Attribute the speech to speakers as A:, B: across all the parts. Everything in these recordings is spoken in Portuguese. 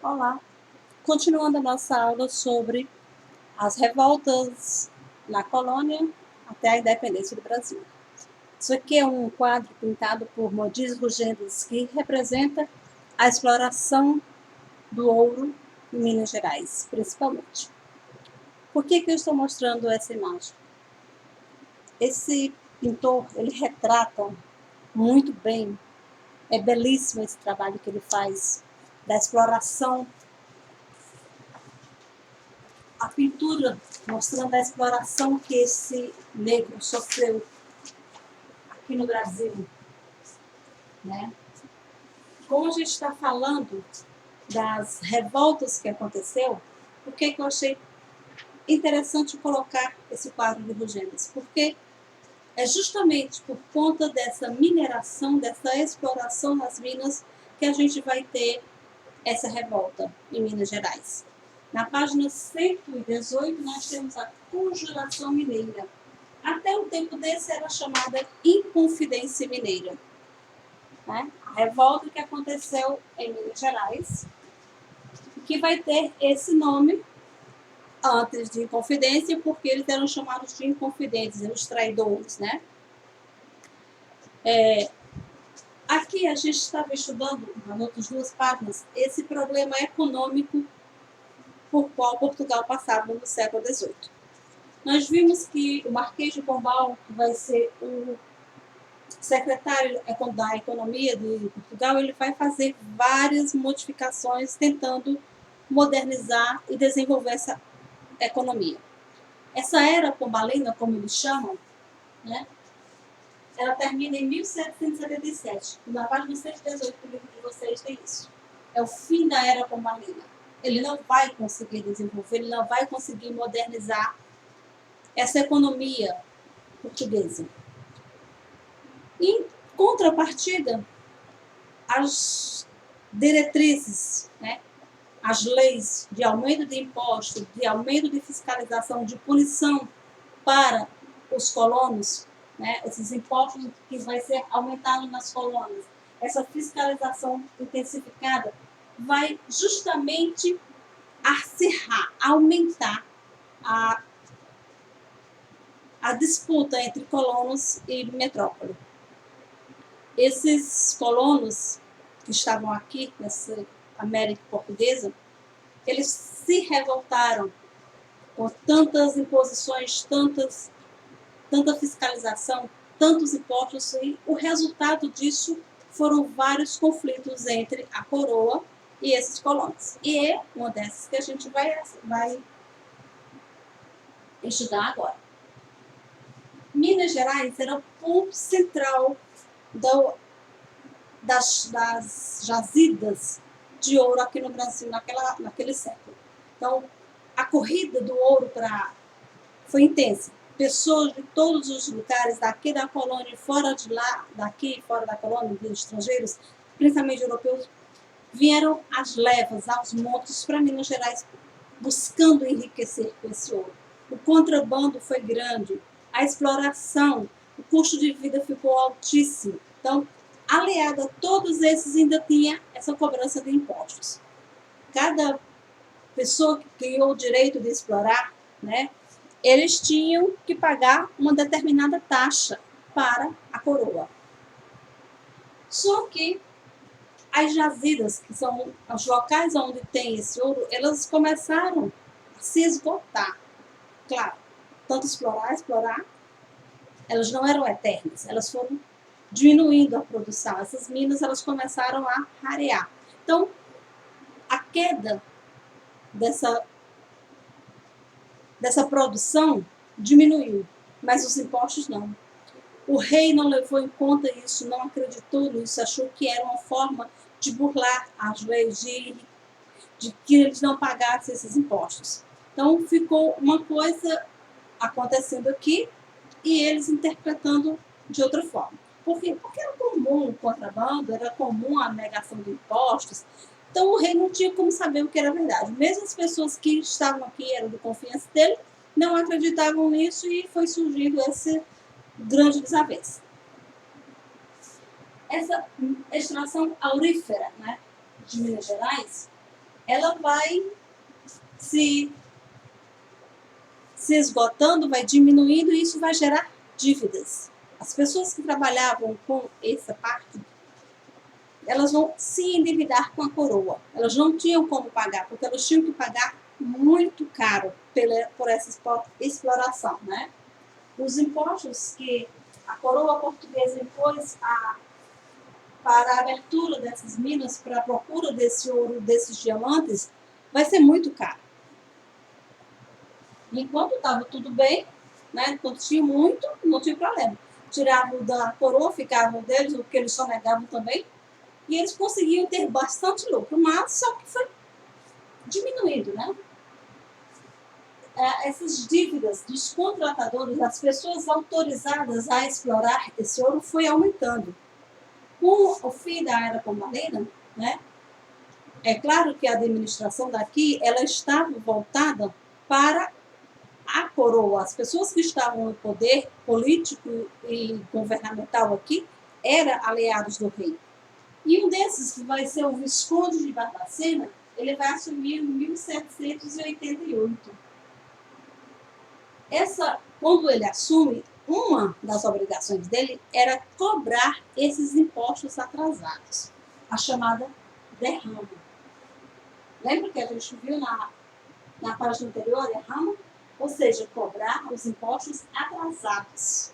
A: Olá, continuando a nossa aula sobre as revoltas na colônia até a independência do Brasil. Isso aqui é um quadro pintado por Modise Rugendas que representa a exploração do ouro em Minas Gerais, principalmente. Por que eu estou mostrando essa imagem? Esse pintor, ele retrata muito bem, é belíssimo esse trabalho que ele faz da exploração. A pintura mostrando a exploração que esse negro sofreu aqui no Brasil, né? Como a gente está falando das revoltas que aconteceu, por que eu achei interessante colocar esse quadro de Rugendas? Porque é justamente por conta dessa mineração, dessa exploração nas minas, que a gente vai ter essa revolta em Minas Gerais. Na página 118, nós temos a Conjuração Mineira. Até um tempo desse era chamada Inconfidência Mineira. Né? A revolta que aconteceu em Minas Gerais, que vai ter esse nome antes de Inconfidência, porque eles eram chamados de inconfidentes, os traidores. Né? Aqui a gente estava estudando, nas outras duas páginas, esse problema econômico por qual Portugal passava no século XVIII. Nós vimos que o Marquês de Pombal, que vai ser o secretário da Economia de Portugal, ele vai fazer várias modificações tentando modernizar e desenvolver essa economia. Essa era pombalina, como eles chamam, né, ela termina em 1777. Na página 118 do livro de vocês tem isso. É o fim da era pombalina. Ele não vai conseguir desenvolver, ele não vai conseguir modernizar essa economia portuguesa. Em contrapartida, as diretrizes, né, as leis de aumento de impostos, de aumento de fiscalização, de punição para os colonos, né, esses impostos que vai ser aumentado nas colônias, essa fiscalização intensificada vai justamente acirrar, aumentar a disputa entre colonos e metrópole. Esses colonos que estavam aqui nessa América portuguesa, eles se revoltaram com tantas imposições, tanta fiscalização, tantos impostos, e o resultado disso foram vários conflitos entre a coroa e esses colonos. E é uma dessas que a gente vai estudar agora. Minas Gerais era o ponto central das jazidas de ouro aqui no Brasil naquele século. Então, a corrida do ouro foi intensa. Pessoas de todos os lugares, daqui da colônia e fora de lá, daqui fora da colônia, de estrangeiros, principalmente europeus, vieram às levas, aos montes para Minas Gerais, buscando enriquecer com esse ouro. O contrabando foi grande, a exploração, o custo de vida ficou altíssimo. Então, aliado a todos esses, ainda tinha essa cobrança de impostos. Cada pessoa que criou o direito de explorar, né, eles tinham que pagar uma determinada taxa para a coroa. Só que as jazidas, que são os locais onde tem esse ouro, elas começaram a se esgotar. Claro, tanto explorar, elas não eram eternas, elas foram diminuindo a produção. Essas minas, elas começaram a rarear. Então, a queda dessa produção diminuiu, mas os impostos não. O rei não levou em conta isso, não acreditou nisso, achou que era uma forma de burlar as leis, de que eles não pagassem esses impostos. Então, ficou uma coisa acontecendo aqui e eles interpretando de outra forma. Por quê? Porque era comum o contrabando, era comum a negação de impostos. Então, o rei não tinha como saber o que era verdade. Mesmo as pessoas que estavam aqui, eram de confiança dele, não acreditavam nisso e foi surgindo essa grande desavença. Essa extração aurífera, né, de Minas Gerais, ela vai se esgotando, vai diminuindo e isso vai gerar dívidas. As pessoas que trabalhavam com essa parte, elas vão se endividar com a coroa. Elas não tinham como pagar, porque elas tinham que pagar muito caro por essa exploração, né? Os impostos que a coroa portuguesa impôs para a abertura dessas minas, para a procura desse ouro, desses diamantes, vai ser muito caro. Enquanto estava tudo bem, né? Enquanto tinha muito, não tinha problema. Tiravam da coroa, ficavam deles, o que eles só negavam também, e eles conseguiam ter bastante lucro, mas só que foi diminuindo, né? Essas dívidas dos contratadores, das pessoas autorizadas a explorar esse ouro, foi aumentando. Com o fim da Era Pombalina, né? É claro que a administração daqui, ela estava voltada para a coroa. As pessoas que estavam no poder político e governamental aqui eram aliados do rei. E um desses, que vai ser o Visconde de Barbacena, ele vai assumir em 1788. Quando ele assume, uma das obrigações dele era cobrar esses impostos atrasados, a chamada derrama. Lembra que a gente viu na página anterior, derrama? Ou seja, cobrar os impostos atrasados.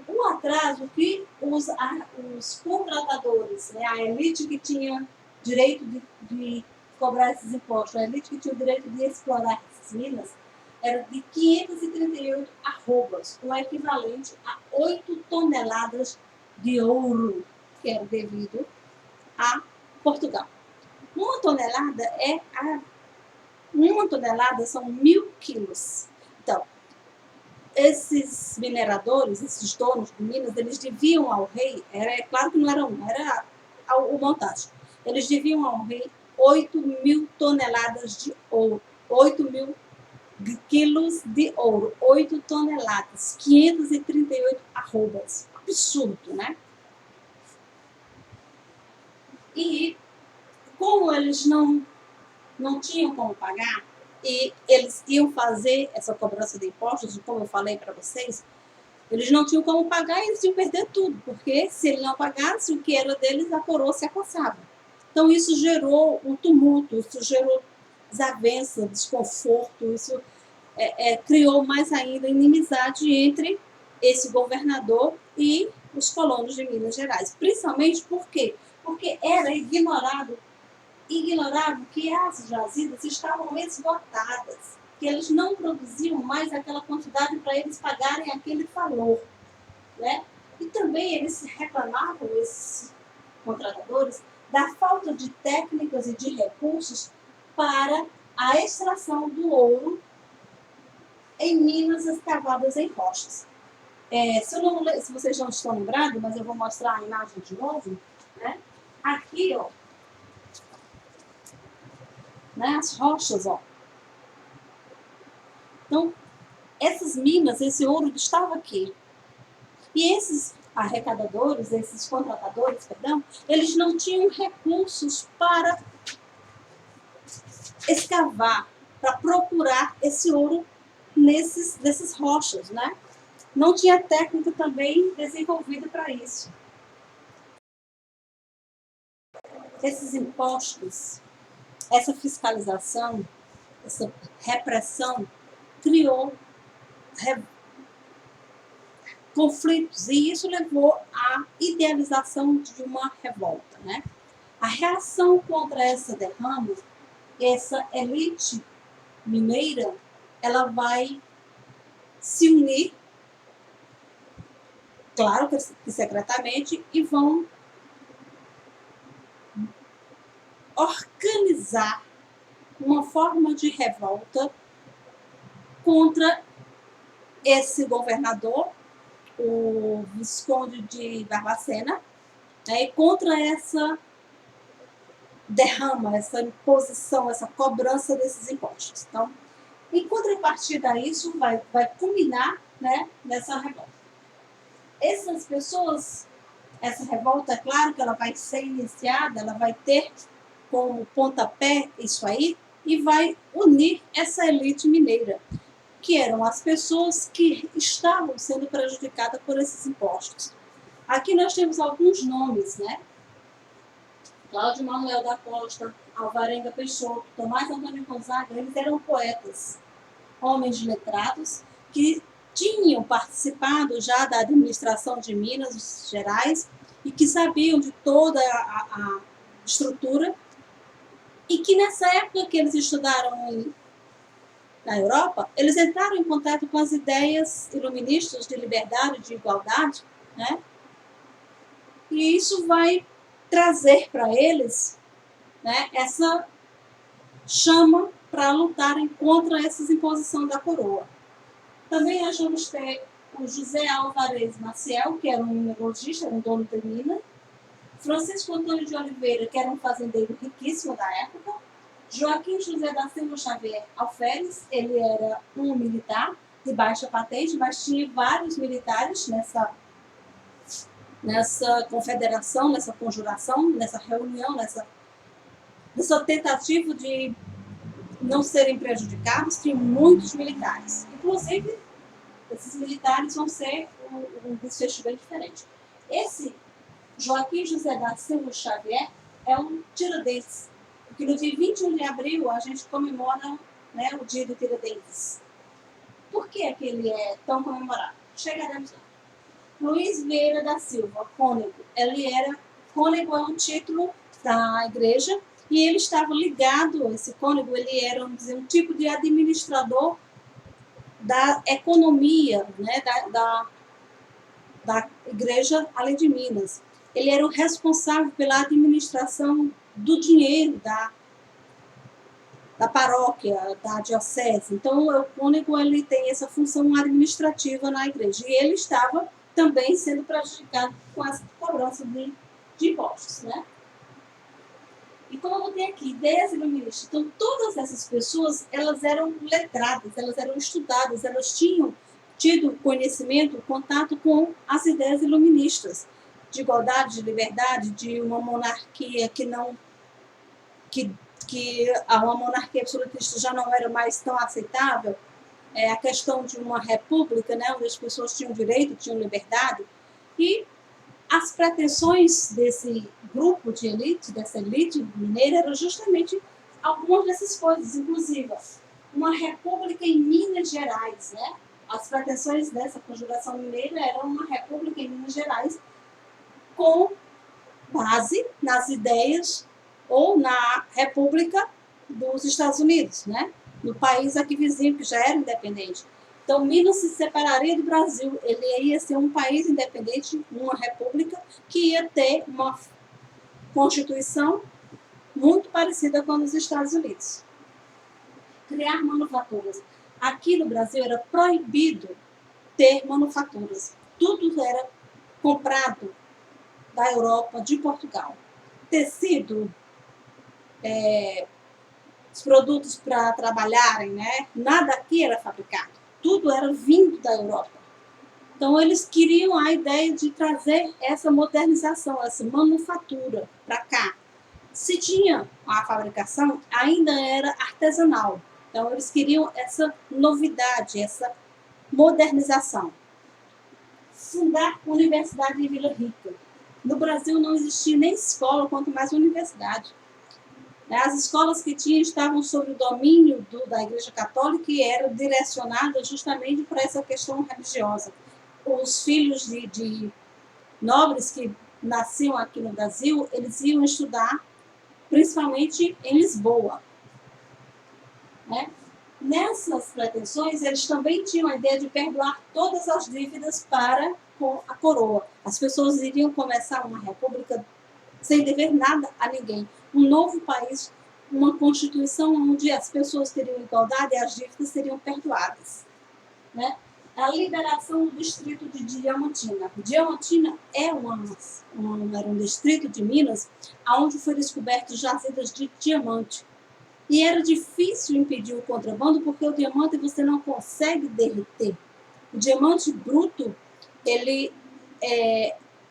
A: O atraso que os contratadores, né, a elite que tinha direito de cobrar esses impostos, a elite que tinha o direito de explorar essas minas, era de 538 arrobas, o equivalente a 8 toneladas de ouro, que era devido a Portugal. Uma tonelada são 1.000 quilos. Então, esses mineradores, esses donos de minas, eles deviam ao rei, claro que não era era o montagem, eles deviam ao rei 8.000 toneladas de ouro, 8.000 quilos de ouro, 8 toneladas, 538 arrobas. Absurdo, né? E como eles não tinham como pagar, e eles iam fazer essa cobrança de impostos, como eu falei para vocês, eles não tinham como pagar e eles iam perder tudo, porque se ele não pagasse, o que era deles, a coroa se apossava. Então isso gerou um tumulto, isso gerou desavença, desconforto, isso criou mais ainda inimizade entre esse governador e os colonos de Minas Gerais. Principalmente por quê? Porque era ignoravam que as jazidas estavam esgotadas, que eles não produziam mais aquela quantidade para eles pagarem aquele valor, né? E também eles reclamavam, esses contratadores, da falta de técnicas e de recursos para a extração do ouro em minas escavadas em rochas. Se vocês não estão lembrados, mas eu vou mostrar a imagem de novo, né? Aqui, ó, né, as rochas, ó. Então, essas minas, esse ouro estava aqui. E esses arrecadadores, esses contratadores, perdão, eles não tinham recursos para escavar, para procurar esse ouro nessas rochas, né? Não tinha técnica também desenvolvida para isso. Esses impostos, essa fiscalização, essa repressão criou conflitos e isso levou à idealização de uma revolta, né? A reação contra essa derrama, essa elite mineira, ela vai se unir, claro que secretamente, e vão organizar uma forma de revolta contra esse governador, o Visconde de Barbacena, né, e contra essa derrama, essa imposição, essa cobrança desses impostos. Então, em contrapartida a isso, vai culminar, né, nessa revolta. Essas pessoas, essa revolta, é claro que ela vai ser iniciada, ela vai ter como pontapé isso aí e vai unir essa elite mineira, que eram as pessoas que estavam sendo prejudicadas por esses impostos. Aqui nós temos alguns nomes, né? Cláudio Manuel da Costa, Alvarenga Peixoto, Tomás Antônio Gonzaga, eles eram poetas, homens letrados, que tinham participado já da administração de Minas Gerais e que sabiam de toda a estrutura, e que nessa época que eles estudaram na Europa, eles entraram em contato com as ideias iluministas de liberdade, de igualdade, né? E isso vai trazer para eles, né, essa chama para lutarem contra essa imposição da coroa. Também nós vamos ter o José Álvares Maciel, que era um mineralogista, era um dono de mina, Francisco Antônio de Oliveira, que era um fazendeiro riquíssimo da época, Joaquim José da Silva Xavier Alferes, ele era um militar de baixa patente, mas tinha vários militares nessa confederação, nessa conjuração, nessa reunião, nessa tentativa de não serem prejudicados, tinha muitos militares. Inclusive, esses militares vão ser um desfecho bem diferente. Esse Joaquim José da Silva Xavier é um Tiradentes, porque no dia 21 de abril a gente comemora, né, o dia do Tiradentes. Por que ele é tão comemorado? Chegaremos lá. Luiz Vieira da Silva, cônego. Cônego é um título da igreja e ele estava ligado, esse cônego, ele era, vamos dizer, um tipo de administrador da economia, né, da igreja além de Minas. Ele era o responsável pela administração do dinheiro da paróquia, da diocese. Então, o cônego ele tem essa função administrativa na igreja. E ele estava também sendo prejudicado com essa cobrança de impostos, né? E como eu botei aqui, ideias iluministas. Então, todas essas pessoas, elas eram letradas, elas eram estudadas, elas tinham tido conhecimento, contato com as ideias iluministas, de igualdade, de liberdade, de uma monarquia que uma monarquia absolutista já não era mais tão aceitável, a questão de uma república, né, onde as pessoas tinham direito, tinham liberdade, e as pretensões desse grupo de elite, dessa elite mineira, eram justamente algumas dessas coisas, inclusive uma república em Minas Gerais, né? As pretensões dessa conjuração mineira eram uma república em Minas Gerais com base nas ideias ou na república dos Estados Unidos, né? No país aqui vizinho, que já era independente. Então, Minas se separaria do Brasil. Ele ia ser um país independente, uma república, que ia ter uma constituição muito parecida com a dos Estados Unidos. Criar manufaturas. Aqui no Brasil era proibido ter manufaturas. Tudo era comprado da Europa, de Portugal. Tecido, os produtos para trabalharem, né? Nada aqui era fabricado. Tudo era vindo da Europa. Então, eles queriam a ideia de trazer essa modernização, essa manufatura para cá. Se tinha a fabricação, ainda era artesanal. Então, eles queriam essa novidade, essa modernização. Fundar universidade em Vila Rica. No Brasil não existia nem escola, quanto mais universidade. As escolas que tinham estavam sob o domínio da Igreja Católica e eram direcionadas justamente para essa questão religiosa. Os filhos de nobres que nasciam aqui no Brasil, eles iam estudar principalmente em Lisboa, né? Nessas pretensões, eles também tinham a ideia de perdoar todas as dívidas para com a coroa. As pessoas iriam começar uma república sem dever nada a ninguém. Um novo país, uma constituição onde as pessoas teriam igualdade e as dívidas seriam perdoadas, né? A liberação do distrito de Diamantina. Diamantina era um distrito de Minas onde foi descoberto jazidas de diamante. E era difícil impedir o contrabando porque o diamante você não consegue derreter. O diamante bruto, ele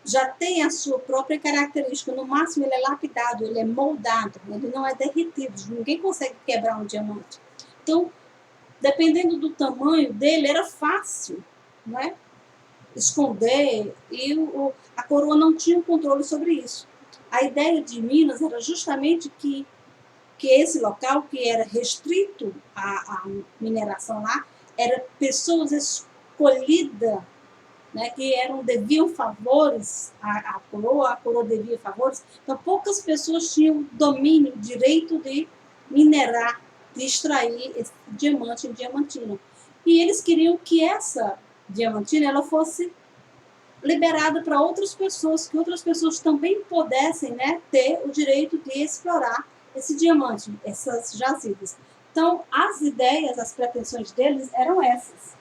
A: já tem a sua própria característica. No máximo, ele é lapidado, ele é moldado, ele não é derretido. Ninguém consegue quebrar um diamante. Então, dependendo do tamanho dele, era fácil, não é? Esconder, e a coroa não tinha controle sobre isso. A ideia de Minas era justamente que esse local, que era restrito à mineração lá, era pessoas escolhidas, né, que deviam favores à coroa, a coroa devia favores. Então, poucas pessoas tinham domínio, direito de minerar, de extrair esse diamante em diamantina. E eles queriam que essa diamantina ela fosse liberada para outras pessoas, que outras pessoas também pudessem, né, ter o direito de explorar esse diamante, essas jazidas. Então, as ideias, as pretensões deles eram essas.